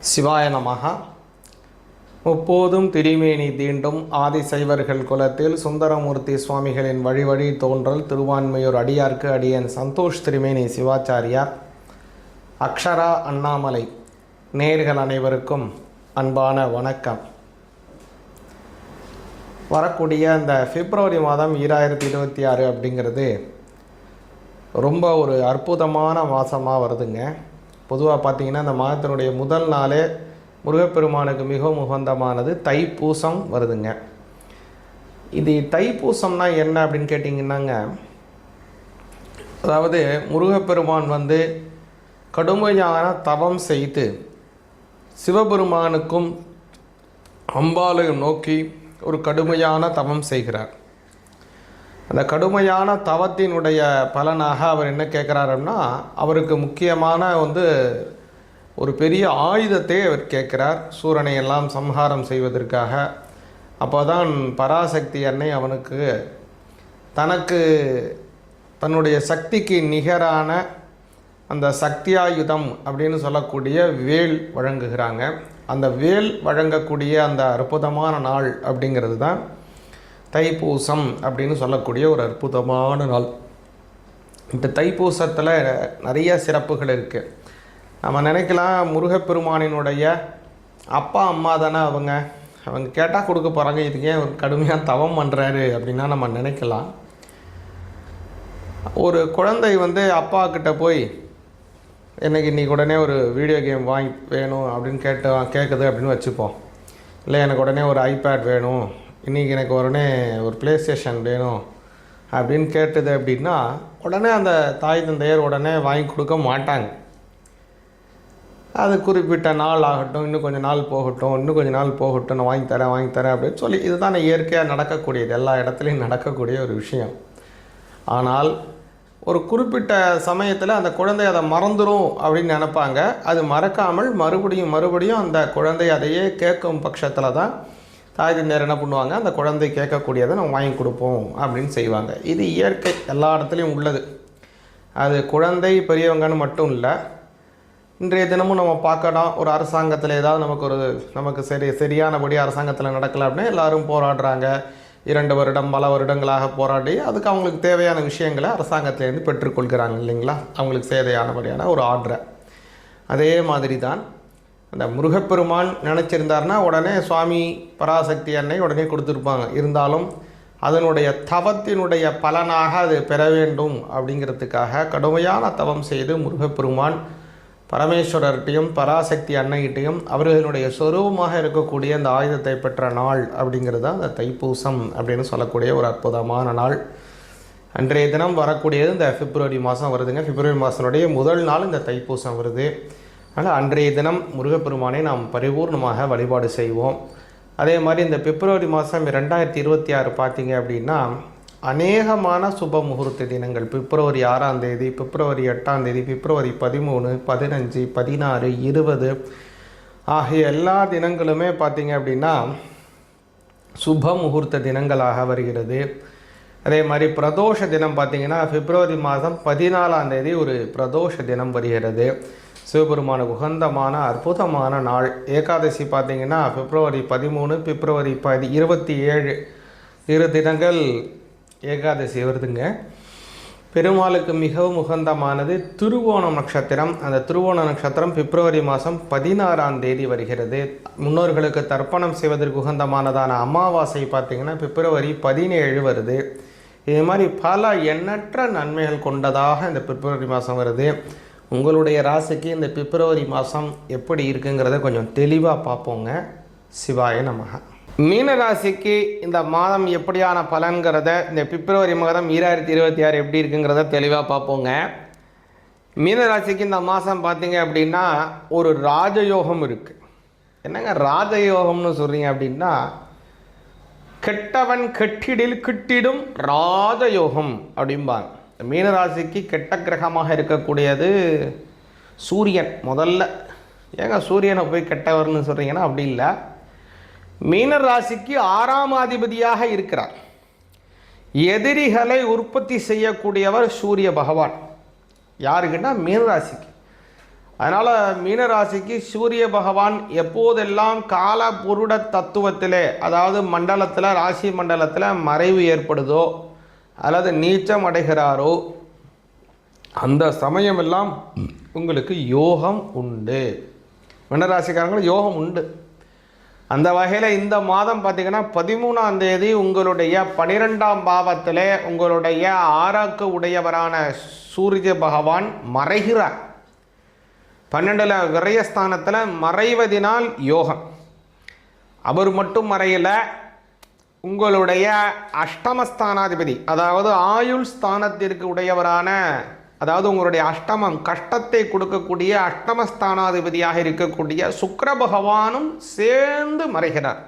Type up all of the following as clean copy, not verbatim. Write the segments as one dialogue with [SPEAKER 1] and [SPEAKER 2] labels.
[SPEAKER 1] சிவாய நமஹ. முப்போதும் திரிமேனி தீண்டும் ஆதிசைவர்கள் குலத்தில் சுந்தரமூர்த்தி சுவாமிகளின் வழி வழி தோன்றல் திருவான்மையூர் அடியார்க்கு அடியன் சந்தோஷ் திரிமேனி சிவாச்சாரியார். அக்ஷரா அண்ணாமலை நேர்கள் அனைவருக்கும் அன்பான வணக்கம். வரக்கூடிய அந்த பிப்ரவரி மாதம் 2026 அப்படிங்கிறது ரொம்ப ஒரு அற்புதமான மாதமாக வருதுங்க. பொதுவாக பார்த்திங்கன்னா இந்த மாதத்தினுடைய முதல் நாளே முருகப்பெருமானுக்கு மிகவும் உகந்தமானது தைப்பூசம் வருதுங்க. இது தைப்பூசம்னா என்ன அப்படின்னு கேட்டிங்கன்னாங்க, அதாவது முருகப்பெருமான் கடுமையான தவம் செய்து சிவபெருமானுக்கும் அம்பாளையும் நோக்கி ஒரு கடுமையான தவம் செய்கிறார். அந்த கடுமையான தவத்தினுடைய பலனாக அவர் என்ன கேட்குறாருன்னா, அவருக்கு முக்கியமான ஒரு பெரிய ஆயுதத்தை அவர் கேட்குறார், சூரனை எல்லாம் சம்ஹாரம் செய்வதற்காக. அப்போ தான் பராசக்தி அன்னை அவனுக்கு தனக்கு தன்னுடைய சக்திக்கு நிகரான அந்த சக்தியாயுதம் அப்படின்னு சொல்லக்கூடிய வேல் வழங்குகிறாங்க. அந்த வேல் வழங்கக்கூடிய அந்த அற்புதமான நாள் அப்படிங்கிறது தான் தைப்பூசம் அப்படின்னு சொல்லக்கூடிய ஒரு அற்புதமான நாள். இந்த தைப்பூசத்தில் நிறைய சிறப்புகள் இருக்குது. நம்ம நினைக்கலாம் முருகப்பெருமானினுடைய அப்பா அம்மா தானே அவங்க கேட்டால் கொடுக்க போகிறாங்க, இதுக்கே ஒரு கடுமையாக தவம் பண்ணுறாரு அப்படின்னா நம்ம நினைக்கலாம். ஒரு குழந்தை அப்பா கிட்ட போய் எனக்கு இன்றைக்கி உடனே ஒரு வீடியோ கேம் வேணும் அப்படின்னு கேட்குது அப்படின்னு வச்சுப்போம். இல்லை எனக்கு உடனே ஒரு ஐபேட் வேணும், இன்றைக்கி எனக்கு உடனே ஒரு ப்ளே ஸ்டேஷன் வேணும் அப்படின்னு கேட்டது அப்படின்னா உடனே அந்த தாய் தந்தையர் உடனே வாங்கி கொடுக்க மாட்டாங்க. அது குறிப்பிட்ட நாள் ஆகட்டும், இன்னும் கொஞ்சம் நாள் போகட்டும், நான் வாங்கி தரேன் அப்படின்னு சொல்லி இதுதான் இயற்கையாக நடக்கக்கூடியது, எல்லா இடத்துலையும் நடக்கக்கூடிய ஒரு விஷயம். ஆனால் ஒரு குறிப்பிட்ட சமயத்தில் அந்த குழந்தை அதை மறந்துடும் அப்படின்னு நினைப்பாங்க. அது மறக்காமல் மறுபடியும் அந்த குழந்தை அதையே கேட்கும் பட்சத்தில் தான் தாய் தந்தையர் என்ன பண்ணுவாங்க, அந்த குழந்தை கேட்கக்கூடியதை நம்ம வாங்கி கொடுப்போம் அப்படின்னு செய்வாங்க. இது இயற்கை, எல்லா இடத்துலையும் உள்ளது. அது குழந்தை பெரியவங்கன்னு மட்டும் இல்லை. இன்றைய தினமும் நம்ம பார்க்கலாம், ஒரு அரசாங்கத்தில் ஏதாவது நமக்கு சரியானபடி அரசாங்கத்தில் நடக்கலை அப்படின்னா எல்லோரும் போராடுறாங்க. 2 வருடம் பல வருடங்களாக போராடி அதுக்கு அவங்களுக்கு தேவையான விஷயங்களை அரசாங்கத்திலேருந்து பெற்றுக்கொள்கிறாங்க இல்லைங்களா, அவங்களுக்கு தேவையானபடியான ஒரு ஆர்டரை. அதே மாதிரி தான் அந்த முருகப்பெருமான் நினச்சிருந்தார்னா உடனே சுவாமி பராசக்தி அன்னை உடனே கொடுத்துருப்பாங்க. இருந்தாலும் அதனுடைய தவத்தினுடைய பலனாக அது பெற வேண்டும் அப்படிங்கிறதுக்காக கடுமையான தவம் செய்து முருகப்பெருமான் பரமேஸ்வரர்கிட்டையும் பராசக்தி அன்னைகிட்டையும் அவர்களுடைய சொரூபமாக இருக்கக்கூடிய அந்த ஆயுதத்தை பெற்ற நாள் அப்படிங்கிறது தான் அந்த தைப்பூசம் அப்படின்னு சொல்லக்கூடிய ஒரு அற்புதமான நாள். அன்றைய தினம் வரக்கூடியது இந்த பிப்ரவரி மாதம் வருதுங்க. பிப்ரவரி மாதத்தினுடைய முதல் நாள் இந்த தைப்பூசம் வருது. அதனால் அன்றைய தினம் முருகப்பெருமானை நாம் பரிபூர்ணமாக வழிபாடு செய்வோம். அதே மாதிரி இந்த பிப்ரவரி மாதம் 2026 பார்த்திங்க அப்படின்னா அநேகமான சுப முகூர்த்த தினங்கள். பிப்ரவரி 6ஆம் தேதி, பிப்ரவரி 8ஆம் தேதி, பிப்ரவரி 13, 15, 16, 20 ஆகிய எல்லா தினங்களுமே பார்த்திங்க அப்படின்னா சுப முகூர்த்த தினங்களாக வருகிறது. அதே மாதிரி பிரதோஷ தினம் பார்த்திங்கன்னா பிப்ரவரி மாதம் 14ஆம் தேதி ஒரு பிரதோஷ தினம் வருகிறது. சிவபெருமானுக்கு உகந்தமான அற்புதமான நாள். ஏகாதசி பார்த்திங்கன்னா பிப்ரவரி 13, பிப்ரவரி 27 இரு தினங்கள் ஏகாதசி வருதுங்க. பெருமாளுக்கு மிகவும் உகந்தமானது திருவோணம் நட்சத்திரம். அந்த திருவோண நட்சத்திரம் பிப்ரவரி மாதம் 16ஆம் தேதி வருகிறது. முன்னோர்களுக்கு தர்ப்பணம் செய்வதற்கு உகந்தமானதான அமாவாசை பார்த்திங்கன்னா பிப்ரவரி 17 வருது. இது மாதிரி பல எண்ணற்ற நன்மைகள் கொண்டதாக இந்த பிப்ரவரி மாதம் வருது. உங்களுடைய ராசிக்கு இந்த பிப்ரவரி மாதம் எப்படி இருக்குங்கிறத கொஞ்சம் தெளிவாக பார்ப்போங்க. சிவாய நமஹ. மீன ராசிக்கு இந்த மாதம் எப்படியான பலன்கிறத, இந்த பிப்ரவரி மாதம் 2026 எப்படி இருக்குங்கிறத தெளிவாக பார்ப்போங்க. மீன ராசிக்கு இந்த மாதம் பார்த்தீங்க அப்படின்னா ஒரு ராஜயோகம் இருக்குது. என்னங்க ராஜயோகம்னு சொல்கிறீங்க அப்படின்னா, கெட்டவன் கெட்டிடில் கிட்டிடும் ராஜயோகம் அப்படிம்பாங்க. மீனராசிக்கு கெட்ட கிரகமாக இருக்கக்கூடியது சூரியன். முதல்ல ஏங்க சூரியனை போய் கெட்டவர்னு சொல்கிறீங்கன்னா அப்படி இல்லை. மீனராசிக்கு 6ஆம் அதிபதியாக இருக்கிறார். எதிரிகளை உற்பத்தி செய்யக்கூடியவர் சூரிய பகவான். யாருக்குன்னா மீனராசிக்கு. அதனால் மீனராசிக்கு சூரிய பகவான் எப்போதெல்லாம் கால புருட தத்துவத்திலே, அதாவது மண்டலத்தில், ராசி மண்டலத்தில் மறைவு ஏற்படுதோ அல்லது நீச்சம் அடைகிறாரோ அந்த சமயமெல்லாம் உங்களுக்கு யோகம் உண்டு. மீனராசிக்காரங்களுக்கு யோகம் உண்டு. அந்த வகையில் இந்த மாதம் பார்த்திங்கன்னா 13ஆம் தேதி உங்களுடைய 12ஆம் பாவத்தில் உங்களுடைய 6க்கு உடையவரான சூரிய பகவான் மறைகிறார். 12ல் விரயஸ்தானத்தில் மறைவதினால் யோகம். அவர் மட்டும் மறையலை, உங்களுடைய அஷ்டமஸ்தானாதிபதி, அதாவது ஆயுள் ஸ்தானத்திற்கு உடையவரான, அதாவது உங்களுடைய அஷ்டமம், கஷ்டத்தை கொடுக்கக்கூடிய அஷ்டமஸ்தானாதிபதியாக இருக்கக்கூடிய சுக்கிர பகவானும் சேர்ந்து மறைகிறார்.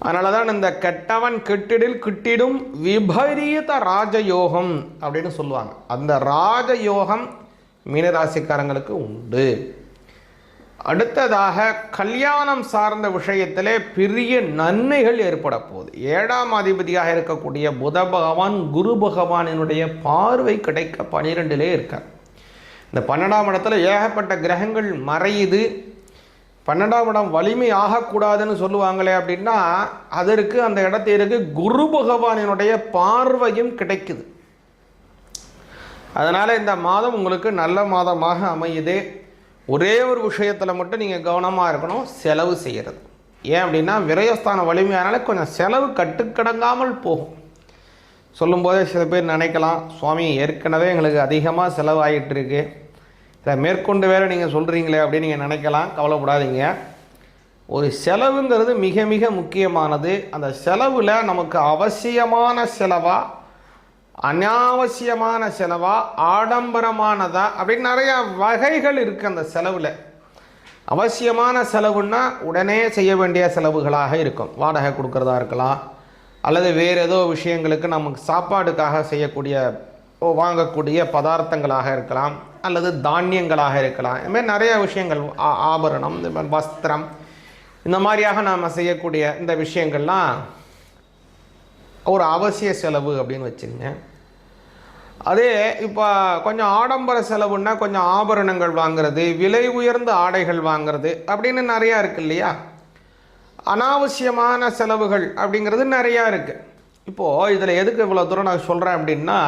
[SPEAKER 1] அதனால தான் இந்த கெட்டவன் கெட்டிடில் கிட்டிடும் விபரீத ராஜயோகம் அப்படின்னு சொல்லுவாங்க. அந்த ராஜயோகம் மீனராசிக்காரங்களுக்கு உண்டு. அடுத்ததாக கல்யாணம் சார்ந்த விஷயத்திலே பெரிய நன்மைகள் ஏற்பட போகுது. 7ஆம் அதிபதியாக இருக்கக்கூடிய புத பகவான் குரு பகவானினுடைய பார்வை கிடைக்க 12லே இருக்கார். இந்த 12ஆம் இடத்துல ஏகப்பட்ட கிரகங்கள் மறையுது. 12ஆம் இடம் வலிமை ஆகக்கூடாதுன்னு சொல்லுவாங்களே அப்படின்னா, அதற்கு அந்த இடத்திற்கு குரு பகவானினுடைய பார்வையும் கிடைக்குது. அதனால் இந்த மாதம் உங்களுக்கு நல்ல மாதமாக அமையுது. ஒரே ஒரு விஷயத்தில் மட்டும் நீங்கள் கவனமாக இருக்கணும், செலவு செய்கிறது. ஏன் அப்படின்னா விரயஸ்தான வலிமையானால கொஞ்சம் செலவு கட்டுக்கடங்காமல் போகும். சொல்லும்போதே சில பேர் நினைக்கலாம், சுவாமி ஏற்கனவே எங்களுக்கு அதிகமாக செலவாகிட்டு இருக்கு, இதை மேற்கொண்டு வேறு நீங்கள் சொல்கிறீங்களே அப்படின்னு நீங்கள் நினைக்கலாம். கவலைப்படாதீங்க. ஒரு செலவுங்கிறது மிக மிக முக்கியமானது. அந்த செலவில் நமக்கு அவசியமான செலவா, அனாவசியமான செலவா, ஆடம்பரமானதா அப்படின்னு நிறையா வகைகள் இருக்குது. அந்த செலவில் அவசியமான செலவுன்னா உடனே செய்ய வேண்டிய செலவுகளாக இருக்கும். வாடகை கொடுக்குறதா இருக்கலாம், அல்லது வேறு ஏதோ விஷயங்களுக்கு நமக்கு சாப்பாடுக்காக செய்யக்கூடிய வாங்கக்கூடிய பதார்த்தங்களாக இருக்கலாம், அல்லது தானியங்களாக இருக்கலாம். இதுமாதிரி நிறைய விஷயங்கள், ஆபரணம், இந்த மாதிரி வஸ்திரம், இந்த மாதிரியாக நாம் செய்யக்கூடிய இந்த விஷயங்கள்லாம் ஒரு அவசிய செலவு அப்படின்னு வச்சுங்க. அதே இப்போ கொஞ்சம் ஆடம்பர செலவுன்னா கொஞ்சம் ஆபரணங்கள் வாங்கிறது, விலை உயர்ந்த ஆடைகள் வாங்கிறது அப்படின்னு நிறையா இருக்குது இல்லையா. அனாவசியமான செலவுகள் அப்படிங்கிறது நிறையா இருக்குது. இப்போது இதில் எதுக்கு இவ்வளோ தூரம் நான் சொல்கிறேன் அப்படின்னா,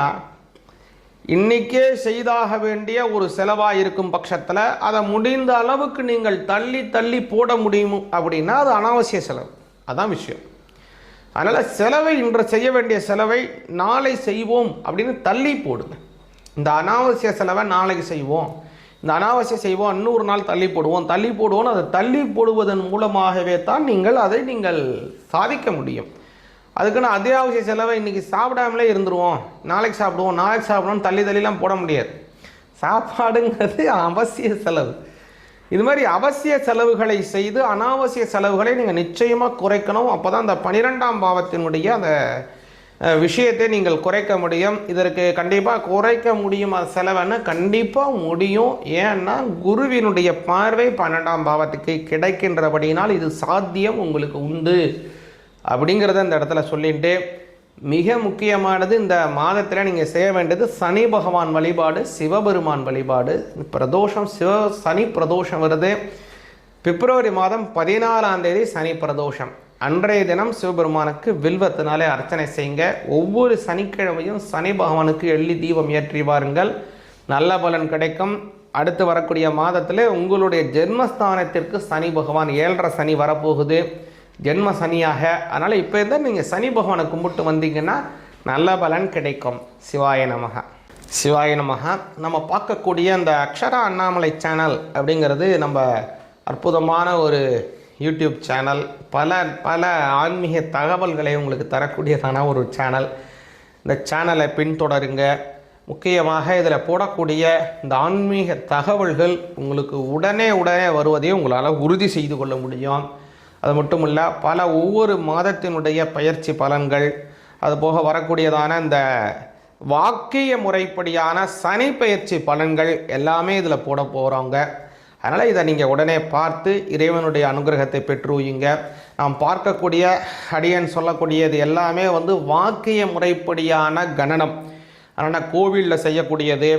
[SPEAKER 1] இன்றைக்கே செய்தாக வேண்டிய ஒரு செலவாக இருக்கும் பட்சத்தில் அதை முடிந்த அளவுக்கு நீங்கள் தள்ளி தள்ளி போட முடியும் அப்படின்னா அது அனாவசிய செலவு. அதான் விஷயம். அதனால் செலவை, இன்று செய்ய வேண்டிய செலவை நாளை செய்வோம் அப்படின்னு தள்ளி போடுங்க. இந்த அனாவசிய செலவை நாளைக்கு செய்வோம், இந்த அனாவசியம் செய்வோம், இன்னொரு நாள் தள்ளி போடுவோம். அதை தள்ளி போடுவதன் மூலமாகவே தான் அதை நீங்கள் சாதிக்க முடியும். அதுக்குன்னு அத்தியாவசிய செலவை இன்றைக்கி சாப்பிடாமலே இருந்துருவோம், நாளைக்கு சாப்பிடுவோம் தள்ளிலாம் போட முடியாது. சாப்பாடுங்கிறது அவசிய செலவு. இது மாதிரி அவசிய செலவுகளை செய்து அனாவசிய செலவுகளை நீங்கள் நிச்சயமாக குறைக்கணும். அப்போ தான் அந்த 12ஆம் பாவத்தினுடைய அந்த விஷயத்தை நீங்கள் குறைக்க முடியும். இதற்கு கண்டிப்பாக குறைக்க முடியும். அது செலவுன்னு கண்டிப்பாக முடியும். ஏன்னா குருவினுடைய பார்வை 12ஆம் பாவத்துக்கு கிடைக்கின்றபடினால் இது சாத்தியம் உங்களுக்கு உண்டு அப்படிங்கிறத இந்த இடத்துல சொல்லிட்டு, மிக முக்கியமானது இந்த மாதத்தில் நீங்கள் செய்ய வேண்டியது சனி பகவான் வழிபாடு, சிவபெருமான் வழிபாடு. பிரதோஷம், சனி பிரதோஷம் வருது. பிப்ரவரி மாதம் 14ஆம் தேதி சனி பிரதோஷம். அன்றைய தினம் சிவபெருமானுக்கு வில்வத்தினாலே அர்ச்சனை செய்யுங்க. ஒவ்வொரு சனிக்கிழமையும் சனி பகவானுக்கு எள்ளி தீபம் ஏற்றி வாருங்கள், நல்ல பலன் கிடைக்கும். அடுத்து வரக்கூடிய மாதத்தில் உங்களுடைய ஜென்மஸ்தானத்திற்கு சனி பகவான் 7.5 சனி வரப்போகுது, ஜென்ம சனியாக. அதனால் இப்போ இருந்தால் நீங்கள் சனி பகவானை கும்பிட்டு வந்தீங்கன்னா நல்ல பலன் கிடைக்கும். சிவாய நமக. சிவாய நமக. நம்ம பார்க்கக்கூடிய அந்த அக்ஷரா அண்ணாமலை சேனல் அப்படிங்கிறது நம்ம அற்புதமான ஒரு யூடியூப் சேனல். பல ஆன்மீக தகவல்களை உங்களுக்கு தரக்கூடியதான ஒரு சேனல். இந்த சேனலை பின்தொடருங்க. முக்கியமாக இதில் போடக்கூடிய இந்த ஆன்மீக தகவல்கள் உங்களுக்கு உடனே வருவதையும் உங்களால் உறுதி செய்து கொள்ள முடியும். அது மட்டும் இல்லை, ஒவ்வொரு மாதத்தினுடைய பயிற்சி பலன்கள், அதுபோக வரக்கூடியதான இந்த வாக்கிய முறைப்படியான சனி பயிற்சி பலன்கள் எல்லாமே இதில் போட போகிறோங்க. அதனால் இதை நீங்கள் உடனே பார்த்து இறைவனுடைய அனுகிரகத்தை பெற்றுவீங்க. நாம் பார்க்கக்கூடிய அடியன் சொல்லக்கூடியது எல்லாமே வாக்கிய முறைப்படியான கணனம். அதனால் கோவிலில் செய்யக்கூடியது,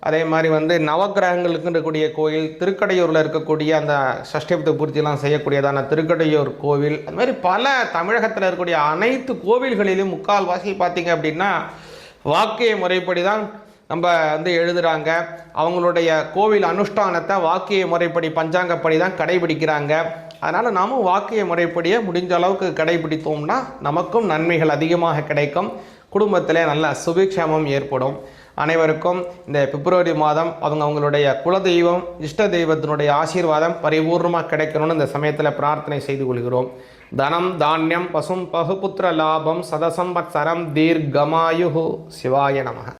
[SPEAKER 1] அதே மாதிரி வந்து நவக்கிரகங்களுக்கு இருக்கக்கூடிய கோயில், திருக்கடையூரில் இருக்கக்கூடிய அந்த சஷ்டிபத்து பூர்த்தியெல்லாம் செய்யக்கூடியதான திருக்கடையூர் கோவில், அது மாதிரி பல தமிழகத்தில் இருக்கக்கூடிய அனைத்து கோவில்களிலும் முக்கால்வாசி பார்த்திங்க அப்படின்னா வாக்கிய முறைப்படி தான் நம்ம வந்து எழுதுகிறாங்க. அவங்களுடைய கோவில் அனுஷ்டானத்தை வாக்கிய முறைப்படி பஞ்சாங்கப்படி தான் கடைபிடிக்கிறாங்க. அதனால் நாமும் வாக்கிய முறைப்படியே முடிஞ்ச அளவுக்கு கடைபிடித்தோம்னா நமக்கும் நன்மைகள் அதிகமாக கிடைக்கும், குடும்பத்தில் நல்ல சுபிக்ஷமம் ஏற்படும். அனைவருக்கும் இந்த பிப்ரவரி மாதம் அவங்களுடைய குலதெய்வம் இஷ்ட தெய்வத்தினுடைய ஆசீர்வாதம் பரிபூர்ணமாக கிடைக்கணும்னு இந்த சமயத்தில் பிரார்த்தனை செய்து கொள்கிறோம். தனம் தானியம் பசும் பகுபுத்திர லாபம் சதசம்பத்சரம் தீர்க்கமாயு. சிவாய நமக.